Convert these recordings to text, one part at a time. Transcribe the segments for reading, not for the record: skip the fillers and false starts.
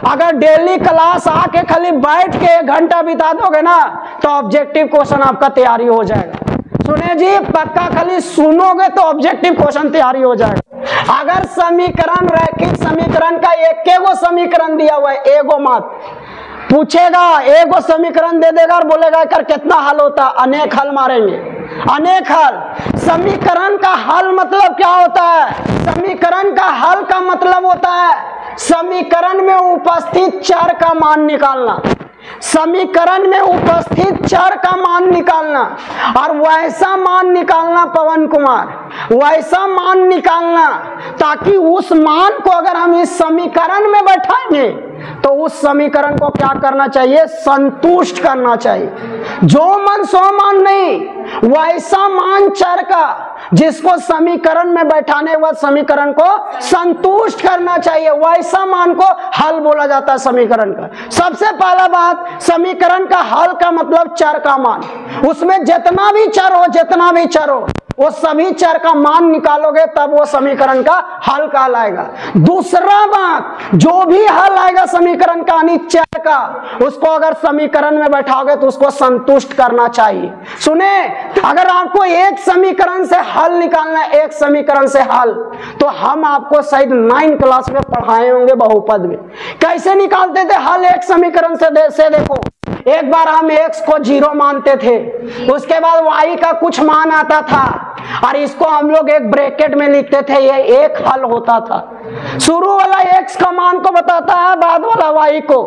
अगर daily class आके खाली बैठ के 1 घंटा बिता दोगे ना तो ऑब्जेक्टिव क्वेश्चन आपका तैयारी हो जाएगा। सुने जी, पक्का खाली सुनोगे तो ऑब्जेक्टिव क्वेश्चन तैयारी हो जाएगा। अगर समीकरण, रैखिक समीकरण का एकेगो समीकरण दिया हुआ है, एगो मत पूछेगा, एगो समीकरण दे देगा और बोलेगा कर कितना हल होता, अनेक हल मारेंगे, अनेक हल। समीकरण का हल मतलब क्या होता है? समीकरण का हल का मतलब होता है समीकरण में उपस्थित चर का मान निकालना, समीकरण में उपस्थित चर का मान निकालना, और वैसा मान निकालना पवन कुमार, वैसा मान निकालना ताकि उस मान को अगर हम इस समीकरण में बैठाएंगे तो उस समीकरण को क्या करना चाहिए? संतुष्ट करना चाहिए। जो मान सो मान नहीं, वैसा मान चर का जिसको समीकरण में बैठाने के बाद समीकरण को संतुष्ट करना चाहिए, वैसा मान को हल बोला जाता है समीकरण का। सबसे पहला बात, समीकरण का हल का मतलब चर का मान, उसमें जितना भी चर हो, जितना भी चर हो, वो सभी चर का मान निकालोगे तब वो समीकरण का हल कहलाएगा। दूसरा बात, जो भी हल आएगा समीकरण का यानी चर का, उसको अगर समीकरण में बैठाओगे तो उसको संतुष्ट करना चाहिए। सुने, अगर आपको एक समीकरण से हल निकालना है, एक समीकरण से हल, तो हम आपको शायद 9 क्लास में पढ़ाए होंगे बहुपद में। कैसे निकालते थे हल एक समीकरण से देखो, एक बार हम x को 0 मानते थे, उसके बाद y का कुछ मान आता था और इसको हम लोग एक ब्रैकेट में लिखते थे, ये एक हल होता था। शुरू वाला x का मान को बताता है, बाद वाला y को।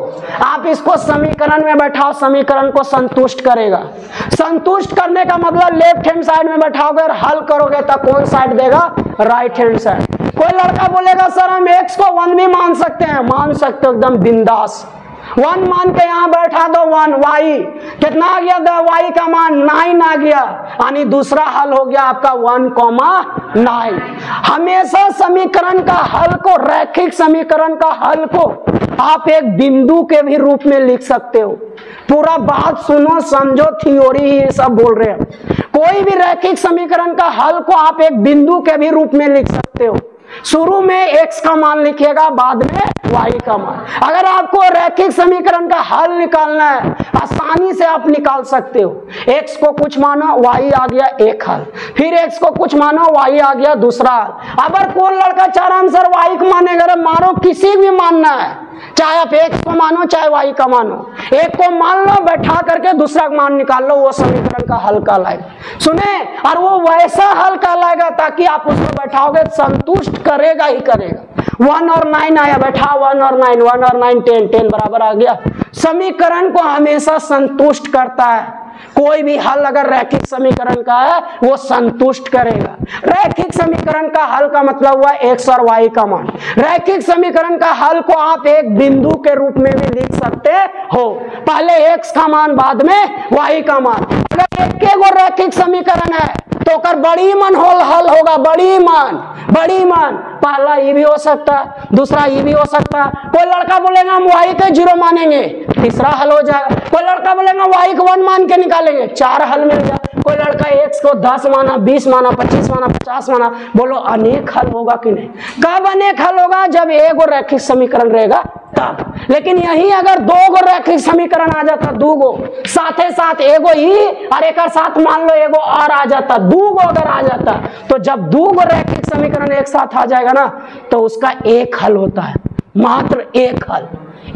आप इसको समीकरण में बैठाओ, समीकरण को संतुष्ट करेगा। संतुष्ट करने का मतलब लेफ्ट हैंड साइड में बैठाओगे और हल करोगे तो कौन साइड देगा? Right hand side. कोई लड़का बोलेगा सर हम x को 1 भी मान सकते हैं, मान सकते हो, एकदम बिंदास। 1 मान के यहाँ बैठा दो, 1 y कितना आ गया? y का मान 9 आ गया, यानी दूसरा हल हो गया आपका 1,9। हमेशा समीकरण का हल को, रैखिक समीकरण का हल को आप एक बिंदु के भी रूप में लिख सकते हो। पूरा बात सुनो, समझो, थियोरी ही सब बोल रहे हैं। कोई भी रैखिक समीकरण का हल को आप एक बिंदु के भी रूप में लिख सकते हो। शुरू में x का मान लिखिएगा, बाद में y का मान। अगर आपको रैखिक समीकरण का हल निकालना है, आसानी से आप निकाल सकते हो। x को कुछ मानो, y आ गया एक हल, फिर x को कुछ मानो, y आ गया दूसरा हल। अगर कौन लड़का चार आंसर y को मानेगा, मानो किसी भी मानना है, चाहे आप x को मानो चाहे y का मानो, एक को मान लो, बैठा करके दूसरा मान निकाल लो, वो समीकरण का हल कहलाएगा। सुने, और वो वैसा हल कहलाएगा ताकि आप उसको बैठाओगे संतुष्ट करेगा ही करेगा। 1 और 9 आया, बैठा 1 और 9, 1 और 9 10, 10 बराबर आ गया। समीकरण को हमेशा संतुष्ट करता है। कोई भी हल अगर रैखिक समीकरण का है वो संतुष्ट करेगा। रैखिक समीकरण का हल का मतलब हुआ x और y का मान। रैखिक समीकरण का हल को आप एक बिंदु के रूप में भी लिख सकते हो, पहले x का मान, बाद में y का मान। अगर एक रैखिक समीकरण है तो कर बड़ी मान हल होगा, बड़ी मान। पहला ये भी हो सकता है, दूसरा ये भी हो सकता है। कोई लड़का बोलेगा हम y के 0 मानेंगे, तीसरा हल हो जाएगा। कोई लड़का बोलेगा y को 1 मान के निकालेंगे, 4 हल मिल जाए। कोई लड़का x को 10 माना, 20 माना, 25 माना, 50 माना। बोलो अनेक हल होगा कि नहीं? कब अनेक हल होगा? जब एगो रैखिक समीकरण रहेगा तब। लेकिन यही अगर 2 गो रैखिक समीकरण आ जाता, 2 गो साथे साथ, एगो ही और एक साथ मान लो एगो और आ जाता, 2 गो अगर आ जाता, तो जब 2 गो रैखिक समीकरण एक साथ आ जाएगा ना तो उसका एक हल होता है, मात्र एक हल।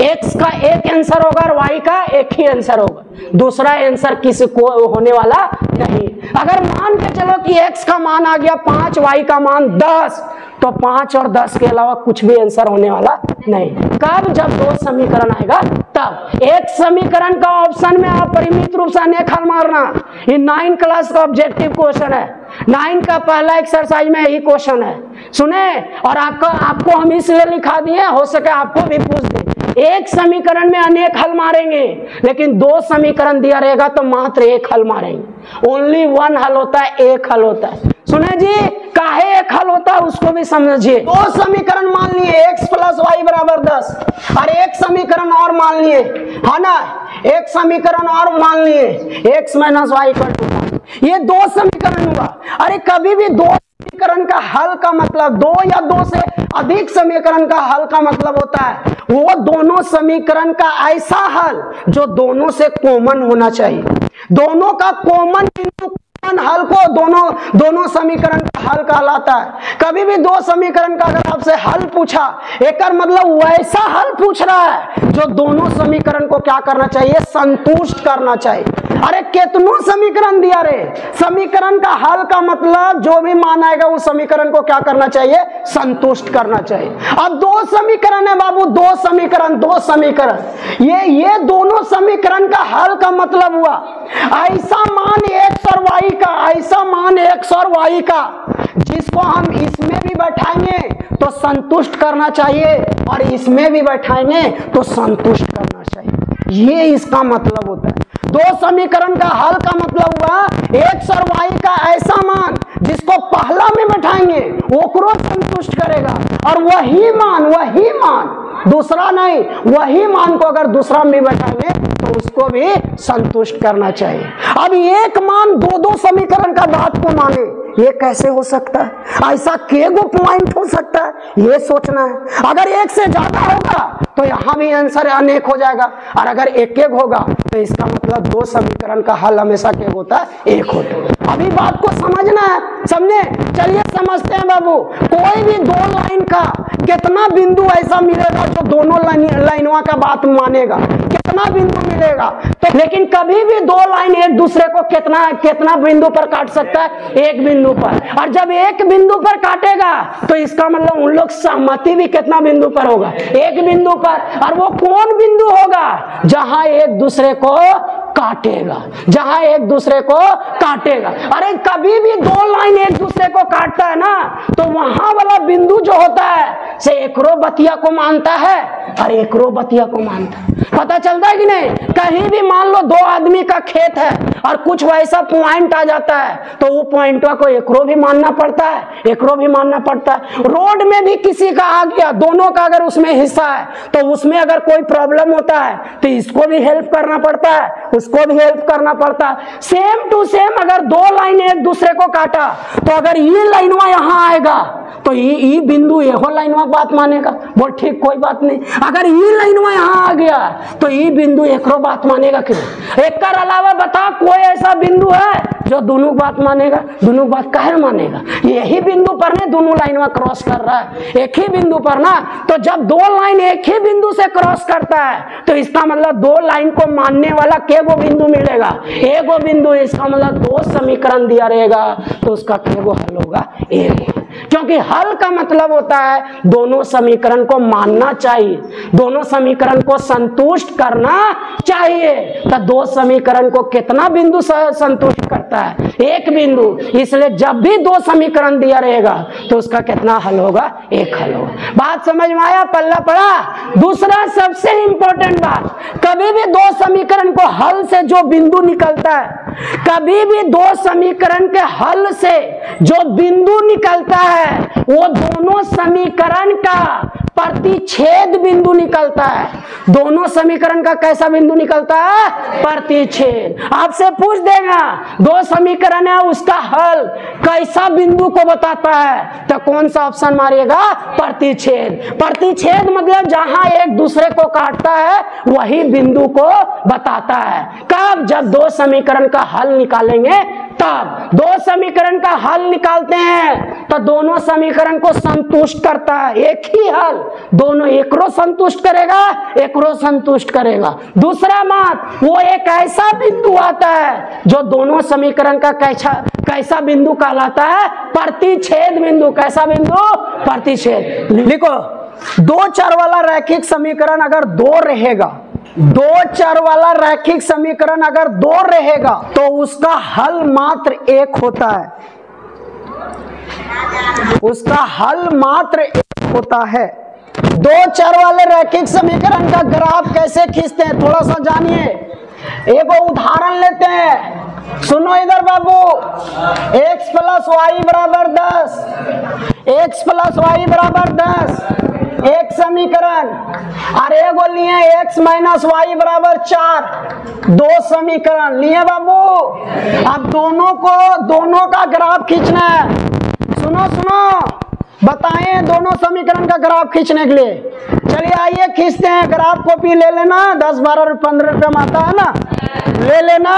x का एक आंसर होगा और y का एक ही आंसर होगा, दूसरा आंसर किसी को होने वाला नहीं। अगर मान के चलो कि x का मान आ गया 5, y का मान 10, तो 5 और 10 के अलावा कुछ भी आंसर होने वाला नहीं। कब? जब 2 समीकरण आएगा तब। एक समीकरण का ऑप्शन में आप परिमित रूप से अनेक हल मारना, ये 9 क्लास का ऑब्जेक्टिव क्वेश्चन है। 9 का पहला एक्सरसाइज में यही क्वेश्चन है। सुने, और आपको हम इसलिए लिखा दिए, हो सके आपको भी पूछ दे। एक समीकरण में अनेक हल मारेंगे, लेकिन 2 समीकरण दिया रहेगा तो मात्र एक हल मारेंगे। ओनली 1 हल होता है, एक हल होता है। सुने जी, काहे एक हल होता है उसको भी समझिए। 2 समीकरण मान लिए, x + y = 10, और एक समीकरण और मान लिए, है ना, एक समीकरण और मान लिए, x - y = 1। ये 2 समीकरण हुआ। अरे कभी भी 2 समीकरण का हल का मतलब, दो या दो से अधिक समीकरण का हल का मतलब होता है वो दोनों समीकरण का ऐसा हल जो दोनों से कॉमन होना चाहिए। दोनों का कॉमन बिंदु हल को दोनों समीकरण का हल कहलाता है। कभी भी दो समीकरण का अगर आपसे हल पूछा, एक मतलब वैसा हल पूछ रहा है जो दोनों समीकरण को क्या करना चाहिए, संतुष्ट करना चाहिए। अरे कितनों समीकरण दिया रे, समीकरण का हल का मतलब जो भी मान आएगा उस समीकरण को क्या करना चाहिए, संतुष्ट करना चाहिए। अब दो समीकरण है बाबू, दो समीकरण, ये दोनों समीकरण का हल का मतलब हुआ ऐसा मान x और y का, ऐसा मान x और y का जिसको हम इसमें भी बैठाएंगे तो संतुष्ट करना चाहिए और इसमें भी बैठाएंगे तो संतुष्ट करना चाहिए। ये इसका मतलब होता है। दो समीकरण का हल का मतलब हुआ x और y का ऐसा मान जिसको पहला में बैठाएंगे वो को संतुष्ट करेगा, और वही मान दूसरा नहीं, वही मान को अगर दूसरा में बैठाएंगे तो उसको भी संतुष्ट करना चाहिए। अब एक मान दो समीकरण का बात को माने, ये कैसे हो सकता है? ऐसा केगो पॉइंट हो सकता है, ये सोचना है। अगर एक से ज्यादा होगा तो यहां भी आंसर अनेक हो जाएगा, और अगर एक होगा तो इसका मतलब दो समीकरण का हल हमेशा क्या होता है, एक होता है। अभी बात को समझना है, समझे? चलिए समझते हैं बाबू। कोई भी दो लाइन का कितना बिंदु ऐसा मिलेगा जो दोनों लाइनों का बात मानेगा, कितना बिंदु मिलेगा? तो लेकिन कभी भी दो लाइन एक दूसरे को कितना बिंदु पर काट सकता है, एक बिंदु पर। और जब एक बिंदु पर काटेगा तो इसका मतलब उन लोग सहमति भी कितना बिंदु पर होगा, एक बिंदु पर। और वो कौन बिंदु होगा, जहां एक दूसरे को काटेगा, जहां एक दूसरे को काटेगा। अरे कभी भी दो लाइन एक दूसरे को काटता है ना, तो वहां वाला बिंदु जो होता है से एकरो बतिया को मानता है और एकरो बतिया को मानता है। पता चलता है कि नहीं? कहीं भी मान लो दो आदमी का खेत है और कुछ वैसा पॉइंट आ जाता है तो वो पॉइंट को एकरो भी मानना पड़ता है, एकरो भी मानना पड़ता है। रोड में भी किसी का आ गया, दोनों का अगर उसमें हिस्सा है तो उसमें अगर कोई प्रॉब्लम होता है तो इसको भी हेल्प करना पड़ता है, उसको भी हेल्प करना पड़ता है। सेम टू सेम अगर दो लाइन एक दूसरे को काटा तो अगर ये लाइनवा यहां आएगा तो ये बिंदु एहो लाइनवा बात मानेगा, बोल ठीक कोई बात नहीं। अगर ये लाइनवा यहां आ गया तो ये बिंदु एकरो बात मानेगा कि नहीं? एक कर अलावा बता कोई ऐसा बिंदु है जो दोनों बात मानेगा? दोनों बात काहे मानेगा? यही बिंदु पर ने दोनों लाइनवा क्रॉस कर रहा है, एक ही बिंदु पर ना। तो जब दो लाइन एक ही बिंदु से क्रॉस करता है तो इसका मतलब दो लाइन को मानने वाला केगो बिंदु मिलेगा, एगो बिंदु। इसका मतलब दो समीकरण दिया रहेगा तो उसका केगो हल होगा, एक। क्योंकि हल का मतलब होता है दोनों समीकरण को मानना चाहिए, दोनों समीकरण को संतुष्ट करना चाहिए। तो दो समीकरण को कितना बिंदु संतुष्ट करता है, एक बिंदु। इसलिए जब भी दो समीकरण दिया रहेगा तो उसका कितना हल होगा, एक हल होगा। बात समझ में आया? पल्ला पड़ा? दूसरा सबसे इंपॉर्टेंट बात, कभी भी दो समीकरण को हल से जो बिंदु निकलता है, कभी भी दो समीकरण के हल से जो बिंदु निकलता है वो दोनों समीकरण का प्रतिच्छेद बिंदु निकलता है। दोनों समीकरण का कैसा बिंदु निकलता है, प्रतिच्छेद। आपसे पूछ देगा दो समीकरण है उसका हल कैसा बिंदु को बताता है, तो कौन सा ऑप्शन मारिएगा, प्रतिच्छेद। प्रतिच्छेद मतलब जहां एक दूसरे को काटता है वही बिंदु को बताता है। कब? जब दो समीकरण का हल निकालेंगे तब। दो समीकरण का हल निकालते हैं तो दोनों समीकरण को संतुष्ट करता है, एक ही हल, दोनों एकरो संतुष्ट करेगा, एकरो संतुष्ट करेगा। दूसरा बात, वो एक ऐसा बिंदु आता है जो दोनों समीकरण का कैसा बिंदु कहलाता है, प्रतिच्छेद बिंदु। कैसा बिंदु? प्रतिच्छेद। लिखो, दो चर वाला रैखिक समीकरण अगर दो रहेगा, दो चर वाला रैखिक समीकरण अगर दो रहेगा तो उसका हल मात्र एक होता है, उसका हल मात्र एक होता है। दो चर वाले रैखिक समीकरण का ग्राफ कैसे खींचते हैं थोड़ा सा जानिए। एक उदाहरण लेते हैं, सुनो इधर बाबू। x + y = 10, x + y = 10 एक समीकरण। और एगो लिए x - y = 4, दो समीकरण लिए बाबू। अब दोनों का ग्राफ खींचना है। सुनो सुनो, बताएं दोनों समीकरण का ग्राफ खींचने के लिए। चलिए आइए खींचते हैं। ग्राफ कॉपी ले लेना, 10 12 15 रुपये में आता है ना, ले लेना।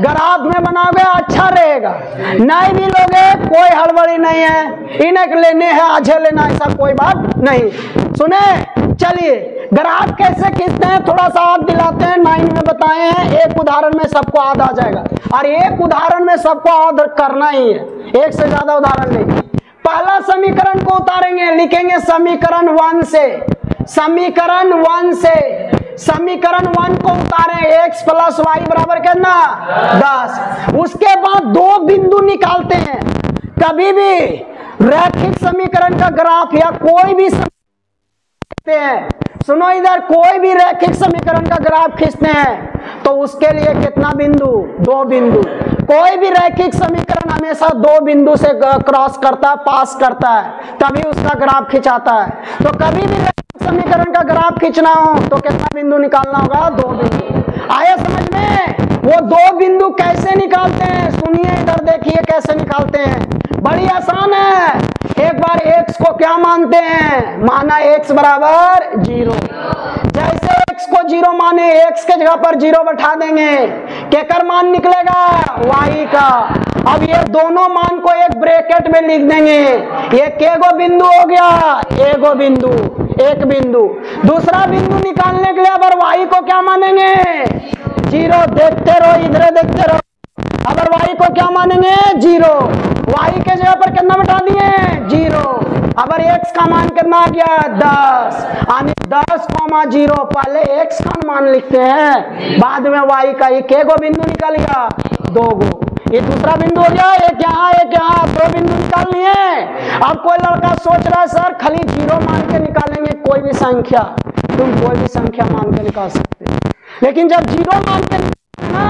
ग्राफ में बनाओगे अच्छा रहेगा, नहीं भी लोगे कोई हड़बड़ी नहीं है, इन्हें लेने हैं आज लेना, ऐसा कोई बात नहीं। सुने, चलिए ग्राफ कैसे खींचते हैं थोड़ा सा याद दिलाते हैं। 9 में बताए हैं, एक उदाहरण में सबको याद आ जाएगा, और एक उदाहरण में सबको याद करना ही है, एक से ज्यादा उदाहरण नहीं। पहला समीकरण को उतारेंगे, लिखेंगे समीकरण 1 से, समीकरण 1 से, समीकरण 1 को उतारें, x + y बराबर कितना 10। उसके बाद दो बिंदु निकालते हैं। कभी भी रैखिक समीकरण का ग्राफ या कोई भी हैं, सुनो इधर, कोई भी रैखिक समीकरण का ग्राफ खींचते हैं तो उसके लिए कितना बिंदु, 2 बिंदु। कोई भी रैखिक समीकरण हमेशा 2 बिंदु से क्रॉस करता है, पास करता है, तभी उसका ग्राफ खिंचाता है। तो कभी भी रैखिक समीकरण का ग्राफ खींचना हो तो कितना बिंदु निकालना होगा, 2 बिंदु। आया समझ में? वो 2 बिंदु कैसे निकालते हैं, सुनिए इधर देखिए कैसे निकालते हैं। बड़ी आसान है। एक बार x को क्या मानते हैं, माना x बराबर 0। जैसे x को 0 माने, x के जगह पर 0 बैठा देंगे, केकर मान निकलेगा, y का। अब ये दोनों मान को एक ब्रैकेट में लिख देंगे। ये केगो बिंदु हो गया, एगो बिंदु, एक बिंदु। दूसरा बिंदु निकालने के लिए अब y को क्या मानेंगे, 0। देखते रहो, इधर देखते रहो। अगर y को क्या मानेंगे, 0। y के जगह पर कितना बैठा दिए, 0। अगर x का मान कितना आ गया, 10, यानी 10,0। पहले x का मान लिखते हैं, बाद में y का। ये के गो बिंदु निकल गया, 2 गो। ये दूसरा बिंदु हो गया, एक यहाँ एक यहाँ, 2 बिंदु निकाल लिए। अब कोई लड़का सोच रहा है सर खाली 0 मान के निकालेंगे कोई भी संख्या। तुम कोई भी संख्या मान के निकाल सकते हो, लेकिन जब 0 मान के ना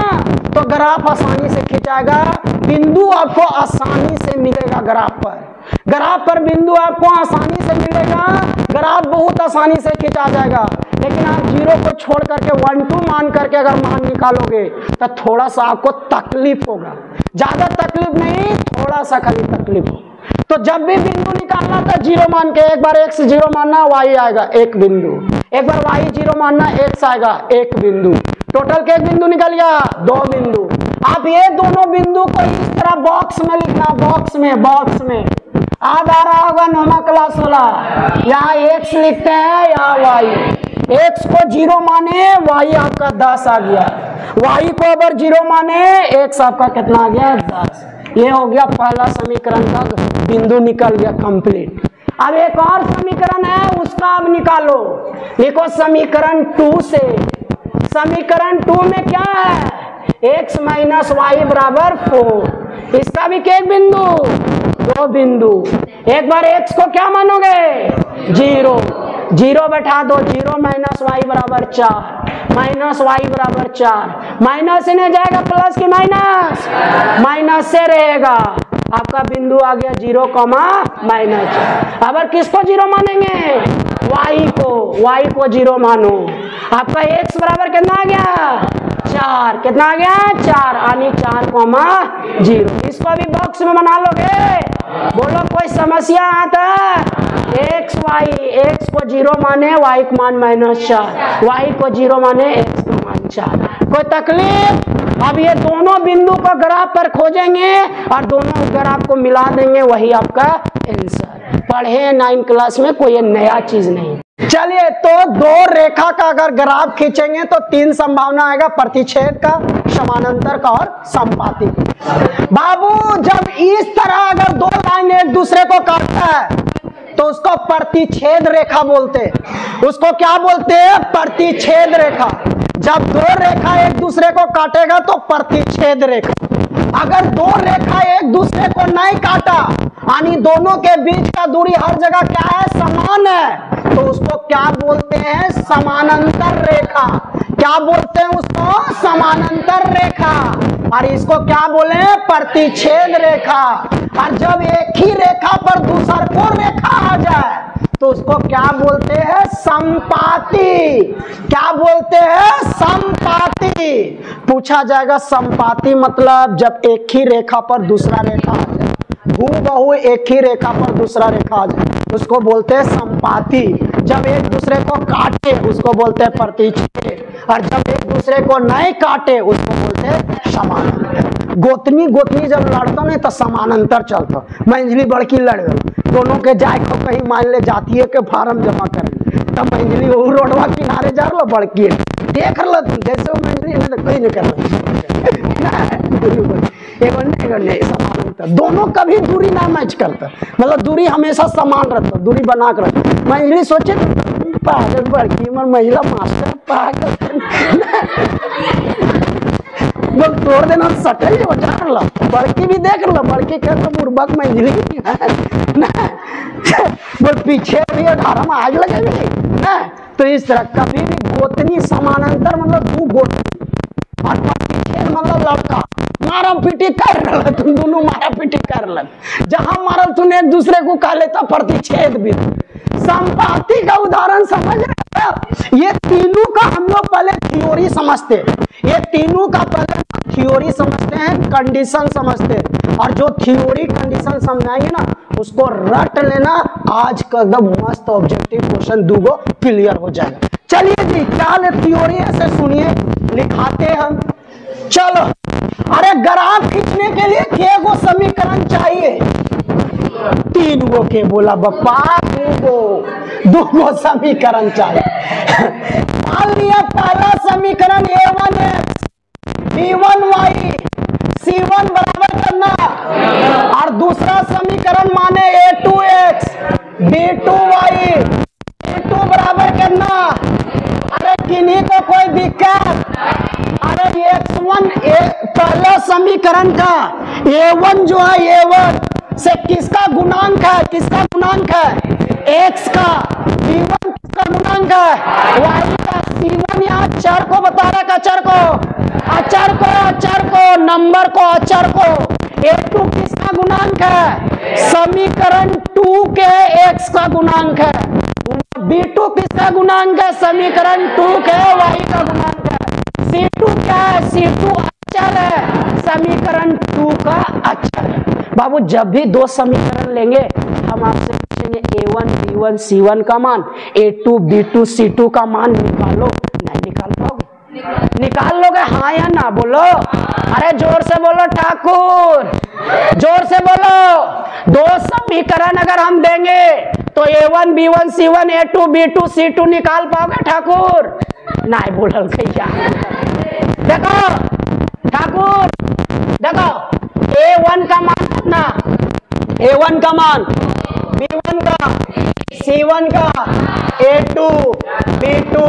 तो ग्राफ आसानी से खिंचाएगा। बिंदु आपको आसानी से मिलेगा ग्राफ पर बिंदु आपको आसानी से मिलेगा, ग्राफ बहुत आसानी से खिंचा जाएगा। लेकिन आप 0 को छोड़ करके 1 2 मान करके अगर मान निकालोगे तो थोड़ा सा आपको तकलीफ होगा, ज्यादा तकलीफ नहीं, थोड़ा सा खाली तकलीफ हो। तो जब भी बिंदु निकालना तो 0 मान के, एक बार x 0 मानना, y आएगा 1 बिंदु, एक बार y 0 मानना, x आएगा 1 बिंदु। टोटल के 1 बिंदु निकल गया, 2 बिंदु। आप ये दोनों बिंदु को इस तरह बॉक्स में लिखना, बॉक्स में याद आ रहा होगा 9वीं क्लास वाला। यहाँ x लिखते हैं, यहाँ y। x को 0 माने, y आपका 10 आ गया। y को अगर 0 माने, x आपका कितना आ गया, 10। ये हो गया पहला समीकरण का बिंदु निकल गया कंप्लीट। अब एक और समीकरण है, उसका अब निकालो। लिखो समीकरण 2 से। समीकरण 2 में क्या है, x - y बराबर 4। इसका भी एक बिंदु, 2 बिंदु। एक बार x को क्या मानोगे, 0 बैठा दो, 0 - y बराबर 4, -y बराबर 4। माइनस इन्हें जाएगा प्लस की माइनस, माइनस से रहेगा। आपका बिंदु आ गया 0, -4। अब किसको 0 मानेंगे, y को 0 मानो। आपका x बराबर कितना आ गया, 4। कितना आ गया, 4, यानी 4, 0। इसको भी बॉक्स में बना लोगे। बोलो कोई समस्या आता है, x को 0 माने, y को मान -4, y को 0 माने, x को मान 4। कोई तकलीफ? अब ये दोनों बिंदु को ग्राफ पर खोजेंगे और दोनों ग्राफ को मिला देंगे, वही आपका आंसर। पढ़े 9 क्लास में, कोई नया चीज नहीं। चलिए, तो 2 रेखा का अगर ग्राफ खींचेंगे तो 3 संभावना आएगा, प्रतिच्छेद का, समानांतर का और संपाती। बाबू जब इस तरह अगर 2 लाइन एक दूसरे को काटता है तो उसको प्रतिच्छेद रेखा बोलते हैं। उसको क्या बोलते हैं, प्रतिच्छेद रेखा। जब 2 रेखा एक दूसरे को काटेगा तो प्रतिच्छेद रेखा। अगर 2 रेखा एक दूसरे को नहीं काटा, यानी दोनों के बीच का दूरी हर जगह क्या है, समान है, तो उसको क्या बोलते हैं, समानांतर रेखा। क्या बोलते हैं उसको, समानांतर रेखा। और इसको क्या बोले, प्रतिच्छेद रेखा। और जब एक ही रेखा पर दूसरा को रेखा आ जाए तो उसको क्या बोलते हैं, संपाती। क्या बोलते हैं, संपाती। पूछा जाएगा संपाती मतलब जब एक ही रेखा पर दूसरा रेखा आ जाए हूबहू एक ही रेखा पर दूसरा रेखा आ जाए उसको बोलते हैं संपाती। जब एक दूसरे को काटे उसको बोलते हैं प्रतिच्छेद, और जब एक दूसरे को नहीं काटे उसको बोलते हैं समानांतर। गोतनी गोतनी जब लड़ता नहीं तो समानांतर चलता। मंझली बड़की लड़ गई, दोनों के जाए को कहीं मान ले जाती है के फार्म जमा करे, तब मंझली वो रोडवा किनारे जा लो, बड़की देख लो जैसे वो मंझली ने तो कोई नहीं कर समानांतर। दोनों कभी दूरी ना मैच करता, मतलब दूरी हमेशा समान रहता, दूरी बना कर रखता। मंझली सोचे पागल बड़की मर महिला मास्टर पागल बोल तोड़ देना सटल हो जा लो, बड़की भी देख लो, बड़की कर तो बुर्बक मंझली बोल पीछे भी 18 में आग लगे ना। तो इस तरह कभी भी गोतनी समानांतर मतलब दो गोतनी, और प्रतिच्छेद मतलब लड़का मारा पीटी कर रहा, तुम दोनों मारा पीटी कर रहा, जहां मारल तूने एक दूसरे को कह लेता प्रतिच्छेद भी। संपाती का उदाहरण समझ रहे हो? ये तीनों का हम लोग पहले थ्योरी समझते हैं, ये तीनों का पहले थ्योरी समझते हैं, कंडीशन समझते हैं, और जो थ्योरी कंडीशन समझाएंगे ना उसको रट लेना। आज का एकदम मस्त ऑब्जेक्टिव क्वेश्चन दूगो क्लियर हो जाएगा। चलिए जी क्या थ्योरी ऐसे सुनिए, लिखाते हम। चलो, अरे ग्राफ खींचने के लिए के गो समीकरण चाहिए? 3 गो के बोला बप्पा, 2 गो समीकरण चाहिए। मान लिया पहला समीकरण a1x b1y c1 बराबर करना, और दूसरा समीकरण माने a2x b2y c2 बराबर करना। अरे किन्हीं को कोई दिक्कत? अरे x1 पहला समीकरण का a1 जो है a1 से किसका गुणांक है? किसका गुणांक है? x का। b1 किसका गुणांक है? y का। c1 यहाँ चर को बता रहा है, अचर को, अचर को, अचर को, नंबर को, अचर को। a2 किसका गुणांक है? समीकरण 2 के x का गुणांक है। b2 किसका गुणांक है? समीकरण 2 के y का गुणांक है। c2 क्या है? c2 अचर है, समीकरण 2 का अचर है। बाबू जब भी 2 समीकरण लेंगे हम आपसे पूछेंगे a1 b1 c1 का मान, a2 b2 c2 का मान निकालो। नहीं निकाल पाओगे? निकाल लोगे हाँ या ना? बोलो, अरे जोर से बोलो ठाकुर, जोर से बोलो। 2 समीकरण अगर हम देंगे तो a1 b1 c1 a2 b2 c2 निकाल पाओगे ठाकुर? नहीं बोलल कैया। देखो ठाकुर, देखो a1 का मान कितना? a1 का मान, b1 का, c1 का, a2 b2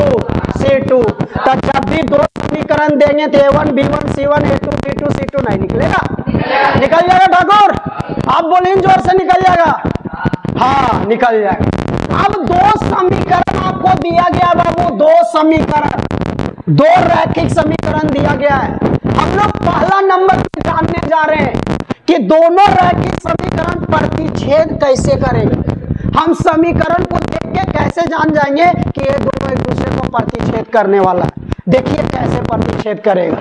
c2। तो जब भी 2 समीकरण देंगे तो a1 b1 c1 a2 b2 c2 नहीं निकलेगा? निकल जाएगा ठाकुर? आप बोलिए जोर से, निकल जाएगा? हाँ निकल जाएगा। अब 2 समीकरण आपको दिया गया बाबू, 2 समीकरण, 2 रैखिक समीकरण दिया गया है। हम लोग पहला नंबर जानने जा रहे हैं कि दोनों रैखिक समीकरण प्रतिच्छेद कैसे करेंगे। हम समीकरण को देख के कैसे जान जाएंगे कि ये दोनों एक दूसरे को प्रतिच्छेद करने वाला है। देखिए कैसे प्रतिच्छेद करेगा।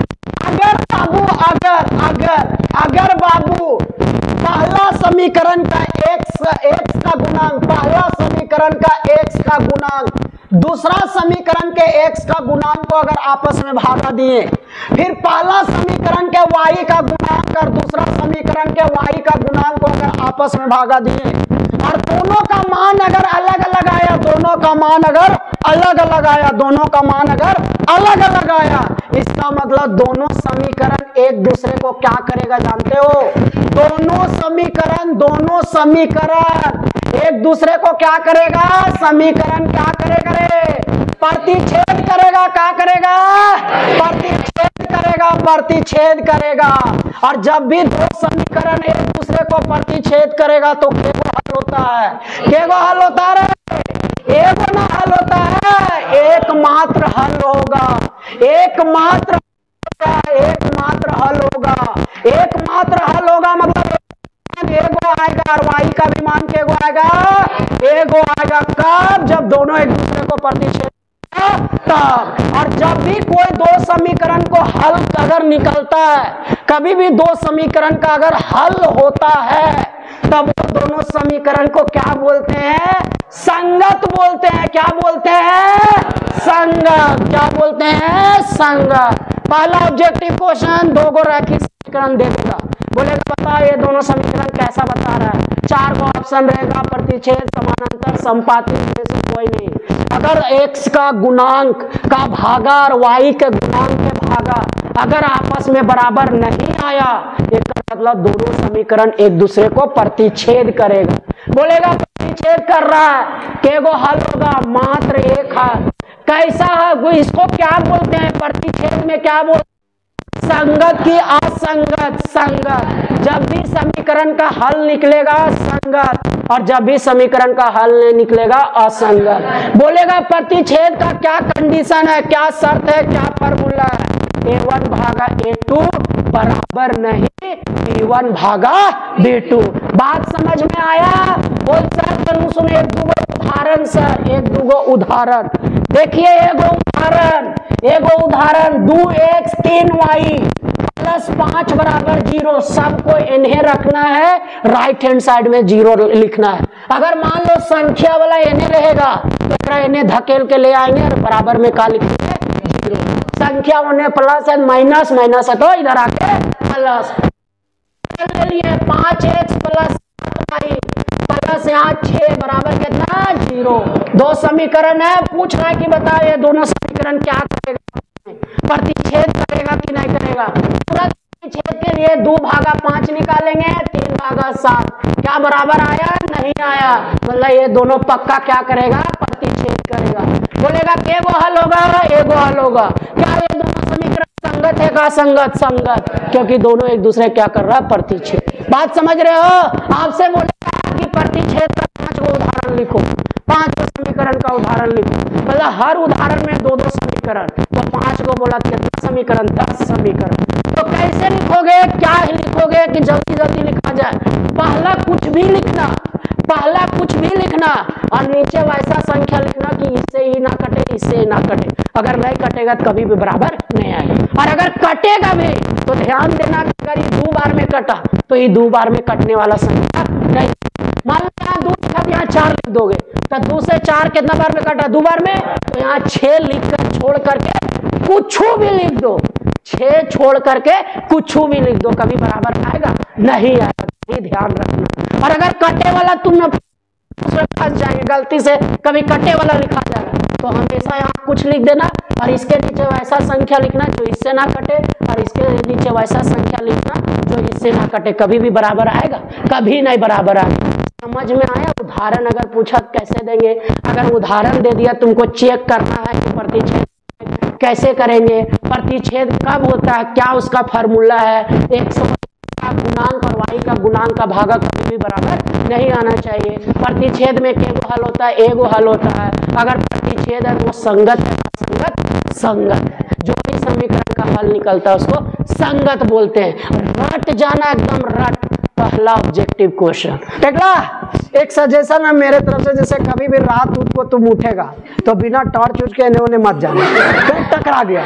अगर बाबू अगर बाबू पहला समीकरण का x का गुणांक, पहला समीकरण का x का गुणांक दूसरा समीकरण के x का गुणांक को अगर आपस में भागा दिए, फिर पहला समीकरण के y का गुणांक और दूसरा समीकरण के y का गुणांक को अगर आपस में भागा दिए, और दोनों का मान अगर अलग अलग आया, दोनों का मान अगर अलग अलग आया, दोनों का मान अगर अलग अलग आया, इसका मतलब दोनों समीकरण एक दूसरे को क्या करेगा जानते हो? दोनों समीकरण एक दूसरे को क्या करेगा? समीकरण क्या करेगा रे? प्रतिच्छेद करेगा। क्या करेगा? प्रतिच्छेद करेगा, प्रतिच्छेद करेगा। और जब भी 2 समीकरण एक दूसरे को प्रतिच्छेद करेगा तो केगो हल होता है? केगो हल होता है? एगो ना हल होता है, एकमात्र हल होगा, एकमात्र हल होगा, एकमात्र हल होगा। मतलब एगो आएगा और वाई का भी मान केगो आएगा, एगो आएगा। कब? जब दोनों एक दूसरे को प्रतिच्छेद तब। और जब भी कोई 2 समीकरण को हल अगर निकलता है, कभी भी 2 समीकरण का अगर हल होता है तब वो दोनों समीकरण को क्या बोलते हैं? संगत बोलते हैं। क्या बोलते हैं? संगत। क्या बोलते हैं? संगत। पहला ऑब्जेक्टिव क्वेश्चन, दो गो रैखिक समीकरण दे देगा, बोलेगा बताओ ये दोनों समीकरण कैसा बता रहा है। 4 को ऑप्शन रहेगा, प्रतिच्छेद, समानांतर, संपाती, में से कोई नहीं। अगर x का गुणांक का भागा और y के गुणांक के भागा अगर आपस में बराबर नहीं आया, इसका मतलब दोनों समीकरण एक दूसरे को प्रतिच्छेद करेगा। बोलेगा प्रतिच्छेद कर रहा है, केगो हल होगा? मात्र एक हल। कैसा है इसको क्या बोलते हैं? प्रतिच्छेद में क्या बोलते? संगत की असंगत। संगत। जब भी समीकरण का हल निकलेगा संगत, और जब भी समीकरण का हल नहीं निकलेगा असंगत। बोलेगा प्रतिच्छेद का क्या कंडीशन है, क्या शर्त है, क्या फॉर्मूला है? a1 भागा a2 बराबर नहीं b1 भागा b2। बात समझ में आया? बोल सर चलू सुने एक दूगो उदाहरण सर, एक दूगो उदाहरण देखिए। एगो उदाहरण 2x 3y प्लस 5 बराबर 0। सबको इन्हें रखना है, राइट हैंड साइड में 0 लिखना है। अगर मान लो संख्या वाला इन्हें रहेगा तो इन्हें धकेल के ले आएंगे और बराबर में क्या लिखेंगे? 0। संख्या उन्हें प्लस है, माइनस माइनस है तो इधर आके plus. 5x plus 7y plus यहाँ 6 बराबर कितना? 0। दो समीकरण है, पूछ रहा है कि बताओ ये दोनों समीकरण क्या करेगा? प्रतिच्छेद करेगा कि नहीं करेगा? पूरा प्रतिच्छेद के लिए 2 भागा 5 निकालेंगे, 3 भागा 7। क्या बराबर आया? नहीं आया। मतलब ये दोनों पक्का क्या करेगा? प्रतिच्छेद करेगा। बोलेगा एगो हल होगा, एगो हल होगा। क्या ये दोनों समीकरण संगत है का संगत? संगत, क्योंकि दोनों एक दूसरे क्या कर रहा है? प्रतिच्छेद। बात समझ रहे हो? आपसे बोलेगा कि प्रतिच्छेद का 5 गो उदाहरण लिखो, 5 गो समीकरण का उदाहरण लिखो। मतलब हर उदाहरण में 2-2 समीकरण, तो 5 को बोला कितना समीकरण? 10 समीकरण। तो कैसे लिखोगे? क्या लिखोगे कि जल्दी जल्दी लिखा जाए? पहला कुछ भी लिखना, पहला कुछ भी लिखना और नीचे वैसा संख्या लिखना कि इससे ही ना कटे, इससे ही ना कटे। अगर नहीं कटेगा तो कभी भी बराबर नहीं आएगा। और अगर कटेगा भी तो ध्यान देना कि अगर ये 2 बार में कटा तो ये 2 बार में कटने वाला संख्या नहीं। मान लो यहाँ 2 लिखा, यहाँ 4 लिख दोगे तो 2 से 4 कितना बार में कटा? 2 बार में। तो यहाँ 6 लिखकर छोड़ करके कुछ भी लिख दो, 6 छोड़ करके कुछ भी लिख दो, कभी बराबर आएगा? नहीं आएगा। ये ध्यान रखना। और अगर कटे वाला तुम फंस जाएंगे, गलती से कभी कटे वाला लिखा जाएगा तो हमेशा यहाँ कुछ लिख देना और इसके नीचे वैसा संख्या लिखना जो इससे ना कटे, और इसके नीचे वैसा संख्या लिखना जो इससे ना कटे। कभी भी बराबर आएगा? कभी नहीं बराबर आएगा। समझ में आया? उदाहरण अगर पूछा कैसे देंगे? अगर उदाहरण दे दिया, तुमको चेक करना है कि प्रतिच्छेद कैसे करेंगे, प्रतिच्छेद कब होता है, क्या उसका फॉर्मूला है। x का गुणांक और y का गुणांक का भागा कभी भी बराबर नहीं आना चाहिए। प्रतिच्छेद में केगो हल होता है? एगो हल होता है। अगर प्रतिच्छेद है तो संगत है, संगत संगत है। जो भी समीकरण का हल निकलता है उसको संगत बोलते हैं। रट जाना एकदम रट। पहला ऑब्जेक्टिव क्वेश्चन टेकला। एक सजेशन है मेरे तरफ से, जैसे कभी भी रात को तुम उठेगा तो बिना टॉर्च यूज के इन्हें उन्हें मत जाना, तो टकरा गया।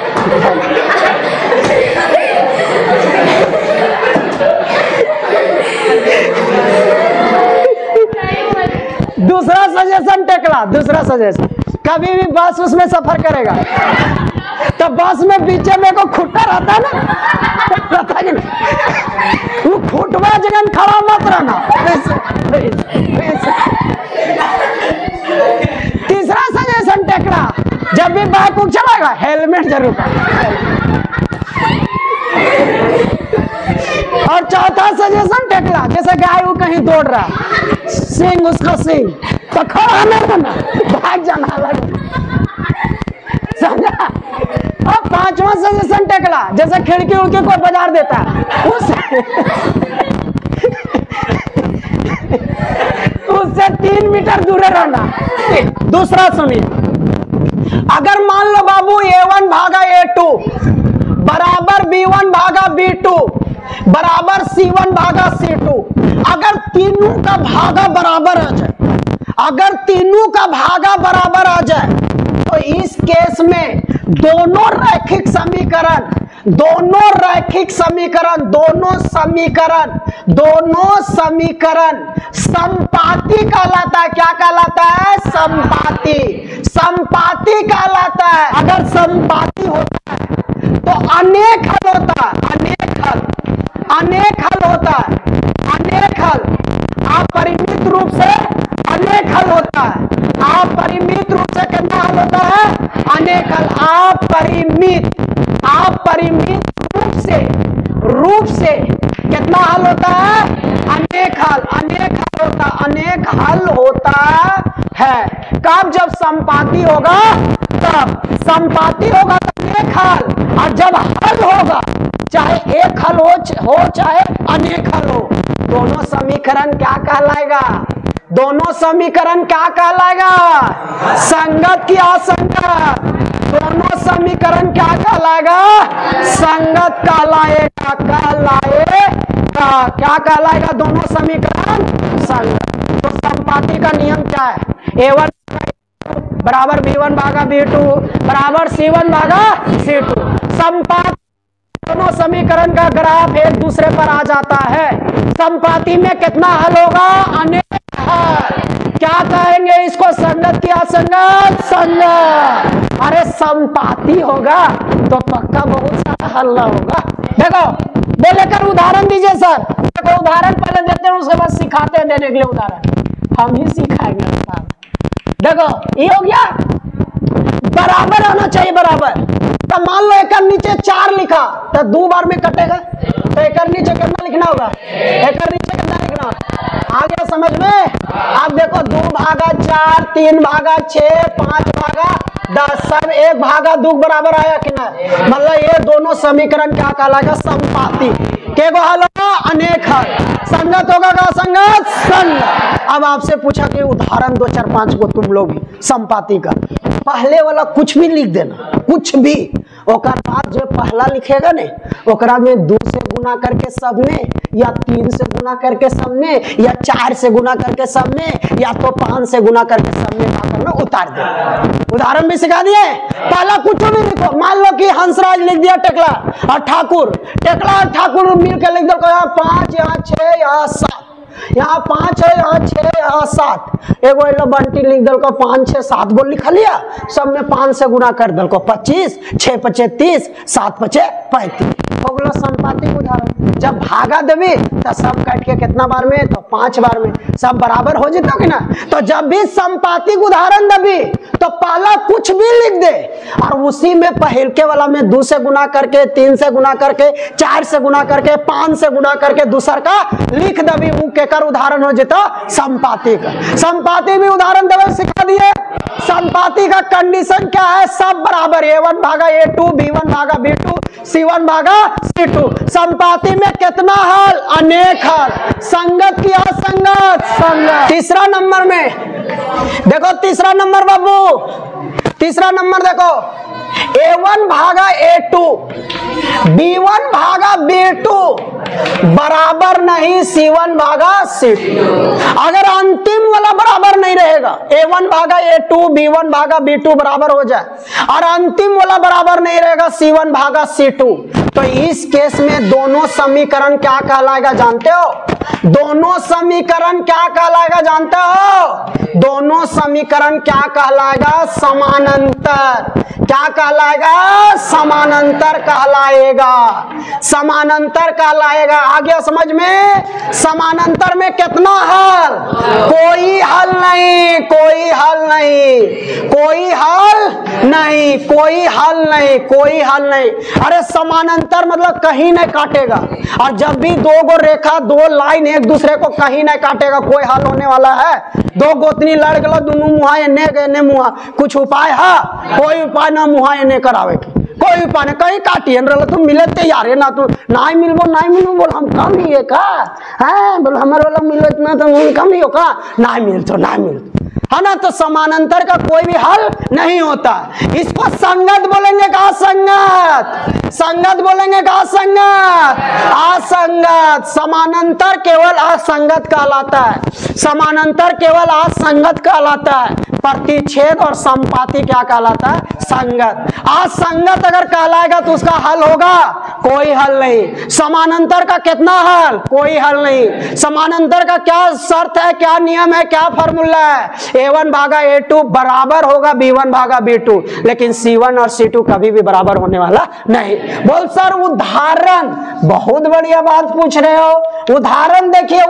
दूसरा सजेशन टेकला, दूसरा सजेशन, कभी भी बस उसमें सफर करेगा तो बस में पीछे में को खुट्टा रहता है ना, रहता है कि नहीं? वो खुटवा जगह खड़ा मत रहना। तीसरा सजेशन टेकड़ा, जब भी बाइक उठ चलाएगा हेलमेट जरूर। और चौथा सजेशन टेकड़ा, जैसे गाय वो कहीं दौड़ रहा, सिंह उसका सिंह तो खड़ा नहीं रहना, भाग जाना अलग, समझा? और पांचवा सजेशन टेकड़ा, जैसे खिड़की उड़की कोई बाजार देता है उससे 3 मीटर दूर रहना। दूसरा सुनिए, अगर मान लो बाबू A1 भागा A2 बराबर B1 भागा B2 बराबर C1 भागा C2, अगर तीनों का भागा बराबर आ जाए, अगर तीनों का भागा बराबर आ जाए तो इस केस में दोनों रैखिक समीकरण दोनों रैखिक समीकरण, दोनों समीकरण संपाती कहलाता है। क्या कहलाता है? संपाती कहलाता है। अगर संपाती होता है तो अनेक हल होता है, अनेक हल होता है, अनेक हल। अपरिमित रूप से अनेक हल होता है। अपरिमित रूप से कितना हल होता है? अनेक हल। अपरिमित रूप से कितना हल होता है? अनेक हल होता है। कब? जब संपाती होगा तब। संपाती होगा तो अनेक हल, और जब हल होगा चाहे एक हल हो चाहे अनेक हल हो, दोनों समीकरण क्या कहलाएगा? दोनों समीकरण क्या कहलाएगा? संगत की असंगत। दोनों समीकरण क्या कहलाएगा? संगत कहलाएगा। क्या कहलाएगा? दोनों समीकरण संगत। तो संपाती का नियम क्या है? A1 बराबर B1 भागा B2 बराबर C1 भागा C2। संपाती दोनों समीकरण का ग्राफ एक दूसरे पर आ जाता है। संपाती में कितना हल होगा? अनेक हल। क्या कहेंगे इसको? संगत की असंगत? संगत। अरे संपाती होगा तो पक्का बहुत सारा हल ना होगा। देखो बोलेकर उदाहरण दीजिए सर। देखो उदाहरण पहले देते हैं, उसके बाद सिखाते हैं देने के लिए उदाहरण। हम ही सिखाएंगे। देखो ये हो गया, बराबर होना चाहिए, बराबर। तो मान लो एक नीचे 4 लिखा तो 2 बार में कटेगा, तो एक नीचे कितना लिखना होगा? एक नीचे कितना लिखना? आ गया समझ में? आप देखो 2 भागा 4, 3 भागा 6, 5 भागा 10, सब 1 भागा 2 बराबर आया कि ना? मतलब ये दोनों समीकरण क्या कहलाएगा? संपाती। के गो हल होगा? अनेक हल। संगत होगा का संगत? संगत। अब आपसे पूछा कि उदाहरण 2 4 5 को तुम लोग संपाती का, पहले वाला कुछ भी लिख देना, कुछ भी। ओकर बाद जो पहला लिखेगा ने, ओकरा में 2 से गुना करके सब में, या 3 से गुना करके सब में, या 4 से गुना करके सब में, या तो 5 से गुना करके सब में आकर में उतार दे। उदाहरण भी सिखा दिए। पहला कुछ भी लिखो। मान लो कि हंसराज लिख दिया टेकला और ठाकुर, टेकला और ठाकुर मिलकर लिख दो, यहाँ 5, यहाँ 6, यहाँ 7, यहाँ 5 है, यहाँ 6, यहाँ 7। एगो बंटी लिख दल को 5 6 7 गो लिखा लिया, सब में 5 से गुना कर दल को 25, 6 5 30, 7 5 35। हो गया संपाती उदाहरण। जब भागा देवी तो सब काट के कितना बार में? तो 5 बार में। सब बराबर हो जाता कि ना? तो जब भी संपाती उदाहरण देवी तो पहला कुछ भी लिख दे, और उसी में पहलके वाला में 2 से गुना करके, 3 से गुना करके, 4 से गुना करके, 5 से गुना करके दूसर का लिख देवी। वो केकर उदाहरण हो जाता? संपाती का। संपाती भी उदाहरण देवे सिखा दिए। संपाती का कंडीशन क्या है? सब बराबर। A1 भागा A2, B1 भागा B2, C1 भागा C2। संपाती में कितना हल? अनेक हल। संगत की असंगत? संगत। तीसरा नंबर में देखो, तीसरा नंबर बाबू, तीसरा नंबर देखो, A1 भागा A2, B1 भागा B2 बराबर नहीं C1 भागा C2। अगर अंतिम वाला बराबर नहीं रहेगा, A1 भागा A2, B1 भागा B2 बराबर हो जाए, और अंतिम वाला बराबर नहीं रहेगा C1 भागा C2, तो इस केस में दोनों समीकरण क्या कहलाएगा जानते हो? दोनों समीकरण क्या कहलाएगा जानते हो? दोनों समीकरण क्या कहलाएगा? समानांतर। क्या कहलाएगा? समानांतर कहलाएगा। समानांतर कहलाएगा। आ गया समझ में? समानांतर में कितना हल? कोई हल नहीं, कोई हल नहीं, कोई हल नहीं, कोई हल नहीं, कोई हल नहीं। अरे समानांतर मतलब कहीं नहीं काटेगा, और जब भी 2 गो रेखा, 2 लाइन एक दूसरे को कहीं नहीं काटेगा, कोई हल होने वाला है? 2 गोतनी लड़ गलो, दोनों मुहा एने एने मुहा, कुछ उपाय है? कोई उपाय ना मुहा एने करावे के, कोई उपाय नहीं। कहीं काटिए तुम मिले तैयार है ना, तू नहीं मिलबो नहीं मिलबो, बोल हम कम ही है का है, बोल हमारे वाला मिलो इतना तो कम ही हो का, नहीं मिल तो नहीं मिल। है ना। तो समानांतर का कोई भी हल नहीं होता। इसको संगत बोलेंगे का असंगत, संगत बोलेंगे का असंगत, असंगत। समानांतर केवल असंगत कहलाता है, समानांतर केवल असंगत कहलाता है। प्रतिच्छेद और संपाती क्या कहलाता है? संगत। असंगत अगर कहलाएगा तो उसका हल होगा? कोई हल नहीं। समानांतर का कितना हल? कोई हल नहीं। समानांतर का क्या शर्त है, क्या नियम है, क्या फॉर्मूला है? A1 भागा A2 बराबर होगा B1 भागा B2, लेकिन C1 और C2 कभी भी बराबर होने वाला नहीं। बोल सर उदाहरण, बहुत बढ़िया बात पूछ रहे हो। उदाहरण देखिए,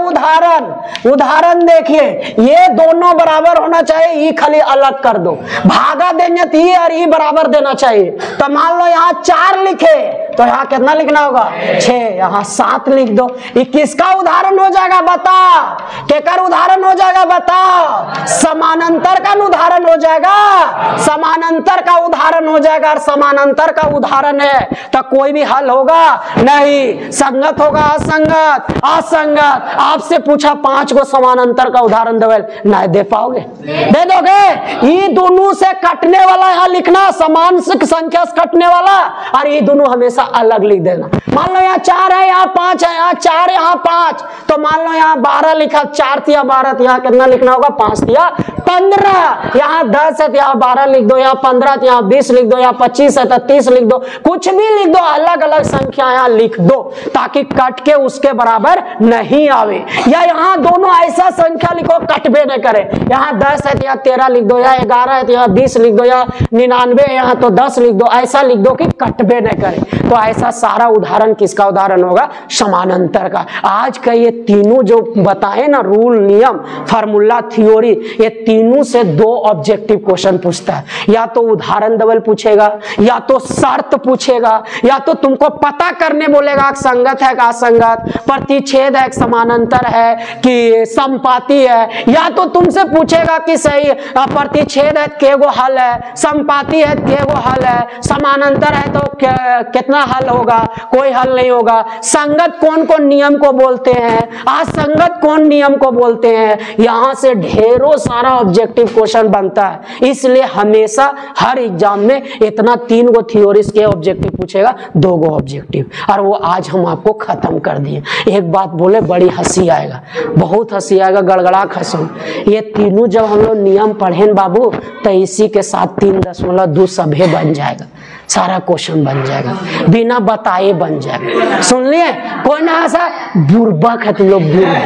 उदाहरण देखिए। ये दोनों बराबर होना चाहिए, ई खाली अलग कर दो। भागा देंगे तो ई और ई बराबर देना चाहिए। तो मान लो यहाँ 4 लिखे तो यहाँ कितना लिखना होगा? 6। यहाँ 7 लिख दो। ये किसका उदाहरण हो जाएगा बताओ? केकर उदाहरण हो जाएगा बताओ? समानांतर का उदाहरण हो जाएगा, समानांतर का उदाहरण हो जाएगा। और समानांतर का उदाहरण है तो कोई भी हल होगा नहीं। संगत होगा असंगत, असंगत। आपसे पूछा 5 को समानांतर का उदाहरण दे, नहीं दे पाओगे? दे दोगे? ये दोनों से कटने वाला यहाँ लिखना, समान संख्या से कटने वाला, और ये दोनों हमेशा अलग लिख देना। मान लो यहाँ 4 है, यहाँ 5 है, यहाँ 4 है, यहाँ 5, तो मान लो यहाँ 12 लिखा, 4 तिया 12, तो यहाँ कितना लिखना होगा? 5 तिया 15। यहाँ 10 है तो यहाँ 12 लिख दो, यहाँ 15 तो यहाँ 20 लिख दो, यहाँ 25 है तो 30 लिख दो, कुछ भी लिख दो, अलग अलग संख्या यहाँ लिख दो ताकि कट के उसके बराबर नहीं आवे। या यहाँ दोनों ऐसा संख्या लिखो कटबे न करे। यहाँ 10 है तो यहाँ 13 लिख दो, यहाँ 11 है तो यहाँ 20 लिख दो, यहाँ 99 है यहाँ तो 10 लिख दो, ऐसा लिख दो कि कटबे न करे। तो ऐसा सारा उदाहरण किसका उदाहरण होगा? समानांतर का। आज का ये तीनों जो बताए ना, रूल, नियम, फार्मूला, थ्योरी, ये तीनों से 2 ऑब्जेक्टिव क्वेश्चन पूछता है। या तो उदाहरण डबल पूछेगा, या तो शर्त पूछेगा, या तो तुमको पता करने बोलेगा संगत है का असंगत, प्रतिच्छेद है, समानांतर है कि संपाती है, या तो तुमसे पूछेगा कि सही प्रतिच्छेद है केगो हल है, संपाती है केगो हल है, समानांतर है तो कितना हल होगा? कोई हल नहीं होगा। संगत कौन कौन नियम को बोलते हैं, असंगत कौन नियम को बोलते हैं, यहां से ढेरों सारा ऑब्जेक्टिव क्वेश्चन बनता है। इसलिए हमेशा हर एग्जाम में इतना 3 गो थ्योरीज के ऑब्जेक्टिव पूछेगा, 2 गो ऑब्जेक्टिव, और वो आज हम आपको खत्म कर दिए। एक बात बोले, बड़ी हंसी आएगा, बहुत हंसी आएगा, गड़गड़ा खसम। ये तीनों जब हम लोग नियम पढ़े बाबू, तो इसी के साथ 3.2 सभे बन जाएगा, सारा क्वेश्चन बन जाएगा, बिना बताए बन जाएगा। सुन लिए? कोई ना ऐसा बुर्बक है तुम लोग, बुर्बक।